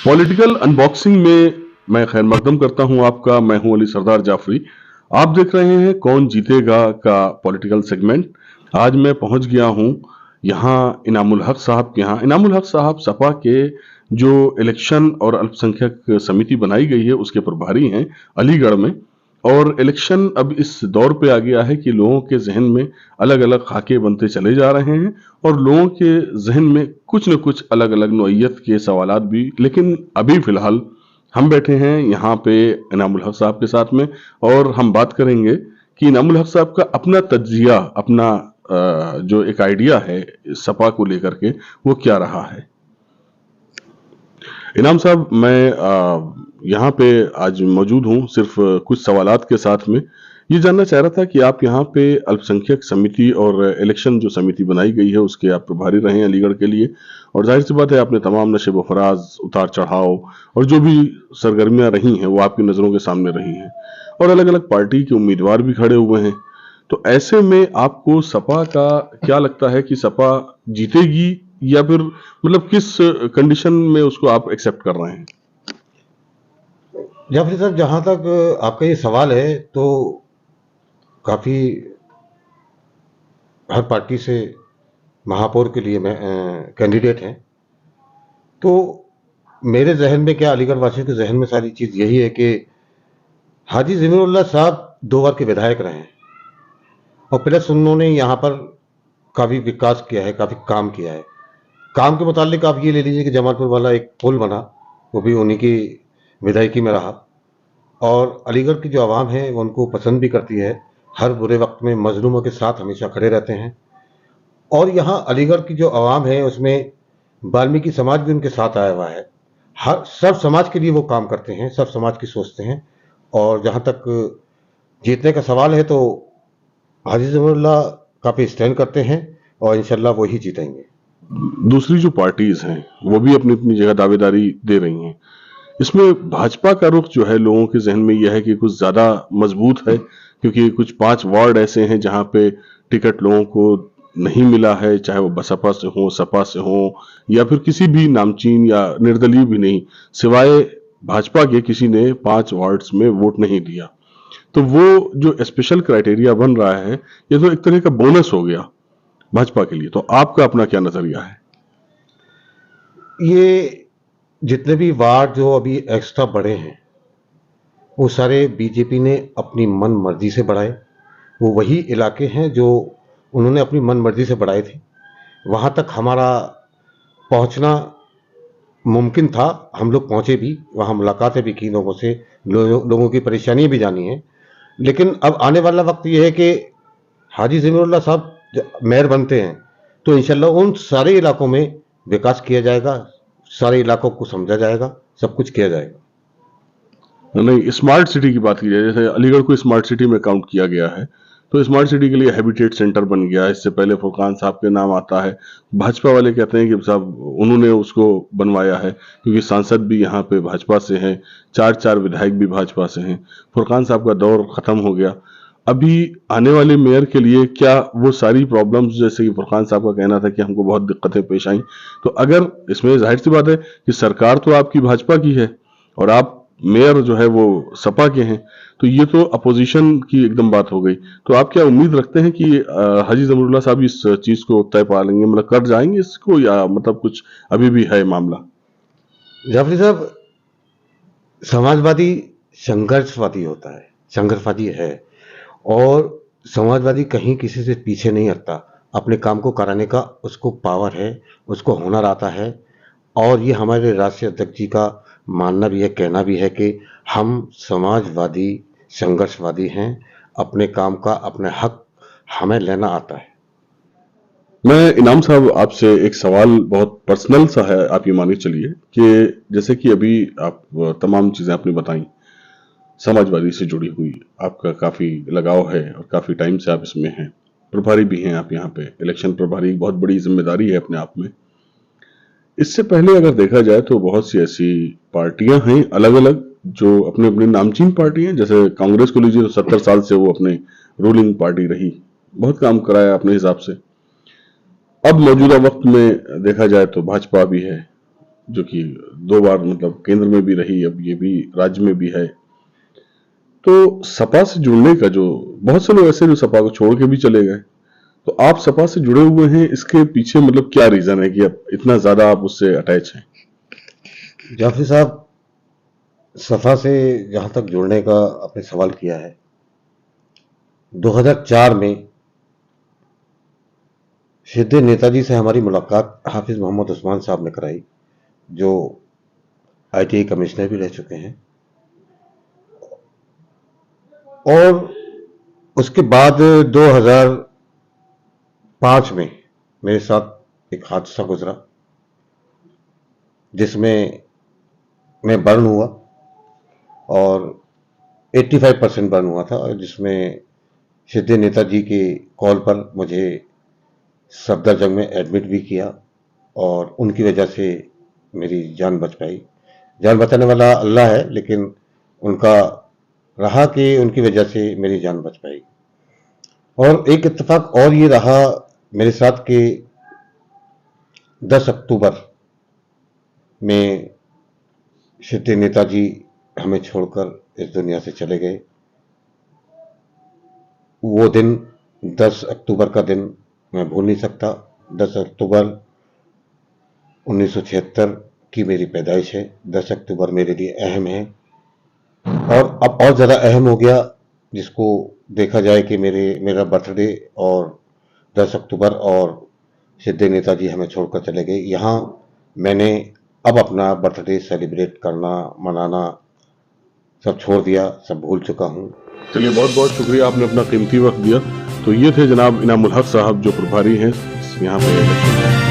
Political unboxing में मैं खैर मकदम करता हूं आपका। मैं हूं अली सरदार जाफरी। आप देख रहे हैं कौन जीतेगा का पॉलिटिकल सेगमेंट। आज मैं पहुंच गया हूं यहां इनामुल हक साहब के यहाँ। इनामुल हक साहब सपा के जो इलेक्शन और अल्पसंख्यक समिति बनाई गई है उसके प्रभारी हैं अलीगढ़ में। और इलेक्शन अब इस दौर पे आ गया है कि लोगों के जहन में अलग अलग खाके बनते चले जा रहे हैं और लोगों के जहन में कुछ न कुछ अलग अलग नौइयत के सवालात भी। लेकिन अभी फिलहाल हम बैठे हैं यहाँ पे इनामुल हक साहब के साथ में और हम बात करेंगे कि इनामुल हक साहब का अपना तज्जिया, अपना जो एक आइडिया है सपा को लेकर के वो क्या रहा है। इनाम साहब, मैं यहाँ पे आज मौजूद हूँ सिर्फ कुछ सवालात के साथ में। ये जानना चाह रहा था कि आप यहाँ पे अल्पसंख्यक समिति और इलेक्शन जो समिति बनाई गई है उसके आप प्रभारी रहे हैं अलीगढ़ के लिए, और जाहिर सी बात है आपने तमाम नशे व फराज, उतार चढ़ाव और जो भी सरगर्मियां रही हैं वो आपकी नज़रों के सामने रही हैं और अलग अलग पार्टी के उम्मीदवार भी खड़े हुए हैं। तो ऐसे में आपको सपा का क्या लगता है कि सपा जीतेगी या फिर मतलब किस कंडीशन में उसको आप एक्सेप्ट कर रहे हैं? जाफरी साहब, जहाँ तक आपका ये सवाल है तो काफ़ी हर पार्टी से महापौर के लिए मैं कैंडिडेट हैं। तो मेरे जहन में क्या, अलीगढ़ वासियों के जहन में सारी चीज़ यही है कि हाजी ज़मीरुल्लाह साहब 2 बार के विधायक रहे हैं और प्लस उन्होंने यहाँ पर काफ़ी विकास किया है, काफ़ी काम किया है। काम के मुतालिक आप ये ले लीजिए कि जमालपुर वाला एक पुल बना, वो भी उन्हीं की विधायकी में रहा। और अलीगढ़ की जो आवाम है वो उनको पसंद भी करती है, हर बुरे वक्त में मजलूमों के साथ हमेशा खड़े रहते हैं। और यहाँ अलीगढ़ की जो आवाम है उसमें वाल्मीकि समाज भी उनके साथ आया हुआ है। हर सब समाज के लिए वो काम करते हैं, सब समाज की सोचते हैं। और जहाँ तक जीतने का सवाल है तो हाजी ज़मीरुल्लाह काफ़ी स्टैंड करते हैं और इंशाल्लाह वो ही जीतेंगे। दूसरी जो पार्टीज हैं वो भी अपनी अपनी जगह दावेदारी दे रही हैं। इसमें भाजपा का रुख जो है लोगों के जहन में यह है कि कुछ ज्यादा मजबूत है, क्योंकि कुछ 5 वार्ड ऐसे हैं जहां पे टिकट लोगों को नहीं मिला है, चाहे वो बसपा से हो, सपा से हो या फिर किसी भी नामचीन या निर्दलीय भी नहीं, सिवाय भाजपा के किसी ने 5 वार्ड्स में वोट नहीं दिया। तो वो जो स्पेशल क्राइटेरिया बन रहा है ये तो एक तरह का बोनस हो गया भाजपा के लिए। तो आपका अपना क्या नजरिया है? ये जितने भी वार्ड जो अभी एक्स्ट्रा बढ़े हैं वो सारे बीजेपी ने अपनी मन मर्जी से बढ़ाए। वो वही इलाके हैं जो उन्होंने अपनी मन मर्जी से बढ़ाए थे। वहाँ तक हमारा पहुँचना मुमकिन था, हम लोग पहुँचे भी, वहाँ मुलाकातें भी की लोगों से, लोगों की परेशानियाँ भी जानी हैं। लेकिन अब आने वाला वक्त ये है कि हाजी ज़मीरुल्लाह साहब मेयर बनते हैं तो इंशाल्लाह उन सारे इलाकों में विकास किया जाएगा, सारे इलाकों को समझा जाएगा, सब कुछ किया जाएगा। नहीं, स्मार्ट सिटी की बात की जाए, जैसे अलीगढ़ को स्मार्ट सिटी में काउंट किया गया है, तो स्मार्ट सिटी के लिए हैबिटेट सेंटर बन गया। इससे पहले फुरकान साहब के नाम आता है। भाजपा वाले कहते हैं कि साहब उन्होंने उसको बनवाया है, क्योंकि सांसद भी यहाँ पे भाजपा से हैं, 4 विधायक भी भाजपा से हैं। फुरकान साहब का दौर खत्म हो गया। अभी आने वाले मेयर के लिए क्या वो सारी प्रॉब्लम्स, जैसे कि फुरकान साहब का कहना था कि हमको बहुत दिक्कतें पेश आई, तो अगर इसमें जाहिर सी बात है कि सरकार तो आपकी भाजपा की है और आप मेयर जो है वो सपा के हैं, तो ये तो अपोजिशन की एकदम बात हो गई। तो आप क्या उम्मीद रखते हैं कि हाजी ज़मीरुल्लाह साहब इस चीज को तय पा लेंगे, मतलब कर जाएंगे इसको, या मतलब कुछ अभी भी है मामला? जाफरी साहब, समाजवादी संघर्षवादी होता है, संघर्षवादी है। और समाजवादी कहीं किसी से पीछे नहीं हटता, अपने काम को कराने का उसको पावर है, उसको हुनर आता है। और ये हमारे राष्ट्रीय अध्यक्ष जी का मानना भी है, कहना भी है कि हम समाजवादी संघर्षवादी हैं, अपने काम का अपने हक हमें लेना आता है। मैं इनाम साहब आपसे एक सवाल बहुत पर्सनल सा है, आप ये मान के चलिए कि जैसे कि अभी आप तमाम चीजें आपने बताई, समाजवादी से जुड़ी हुई आपका काफी लगाव है और काफी टाइम से आप इसमें हैं, प्रभारी भी हैं आप यहाँ पे। इलेक्शन प्रभारी एक बहुत बड़ी जिम्मेदारी है अपने आप में। इससे पहले अगर देखा जाए तो बहुत सी ऐसी पार्टियां हैं अलग अलग जो अपने अपने नामचीन पार्टी हैं। जैसे कांग्रेस को लीजिए तो 70 साल से वो अपने रूलिंग पार्टी रही, बहुत काम कराया अपने हिसाब से। अब मौजूदा वक्त में देखा जाए तो भाजपा भी है, जो कि 2 बार मतलब केंद्र में भी रही, अब ये भी राज्य में भी है। तो सपा से जुड़ने का जो बहुत से लोग ऐसे जो सपा को छोड़ के भी चले गए, तो आप सपा से जुड़े हुए हैं, इसके पीछे मतलब क्या रीजन है कि अब इतना ज्यादा आप उससे अटैच हैं? जाफरी साहब, सपा से जहां तक जुड़ने का आपने सवाल किया है, 2004 में सीधे नेताजी से हमारी मुलाकात हाफिज मोहम्मद उस्मान साहब ने कराई, जो आईटीआई कमिश्नर भी रह चुके हैं। और उसके बाद 2005 में मेरे साथ एक हादसा गुजरा, जिसमें मैं बर्न हुआ और 85% बर्न हुआ था, जिसमें सीधे नेताजी के कॉल पर मुझे सफदरजंग में एडमिट भी किया और उनकी वजह से मेरी जान बच पाई। जान बचाने वाला अल्लाह है, लेकिन उनका रहा कि उनकी वजह से मेरी जान बच पाई। और एक इत्तेफाक और ये रहा मेरे साथ कि 10 अक्टूबर में सीधे नेताजी हमें छोड़कर इस दुनिया से चले गए। वो दिन, 10 अक्टूबर का दिन मैं भूल नहीं सकता। 10 अक्टूबर 1976 की मेरी पैदाइश है। 10 अक्टूबर मेरे लिए अहम है, और अब और ज़्यादा अहम हो गया, जिसको देखा जाए कि मेरा बर्थडे और 10 अक्टूबर और सीधे नेताजी हमें छोड़कर चले गए। यहाँ मैंने अब अपना बर्थडे सेलिब्रेट करना, मनाना सब छोड़ दिया, सब भूल चुका हूँ। चलिए, बहुत बहुत शुक्रिया, आपने अपना कीमती वक्त दिया। तो ये थे जनाब इनामुल हक साहब, जो प्रभारी हैं यहाँ पे।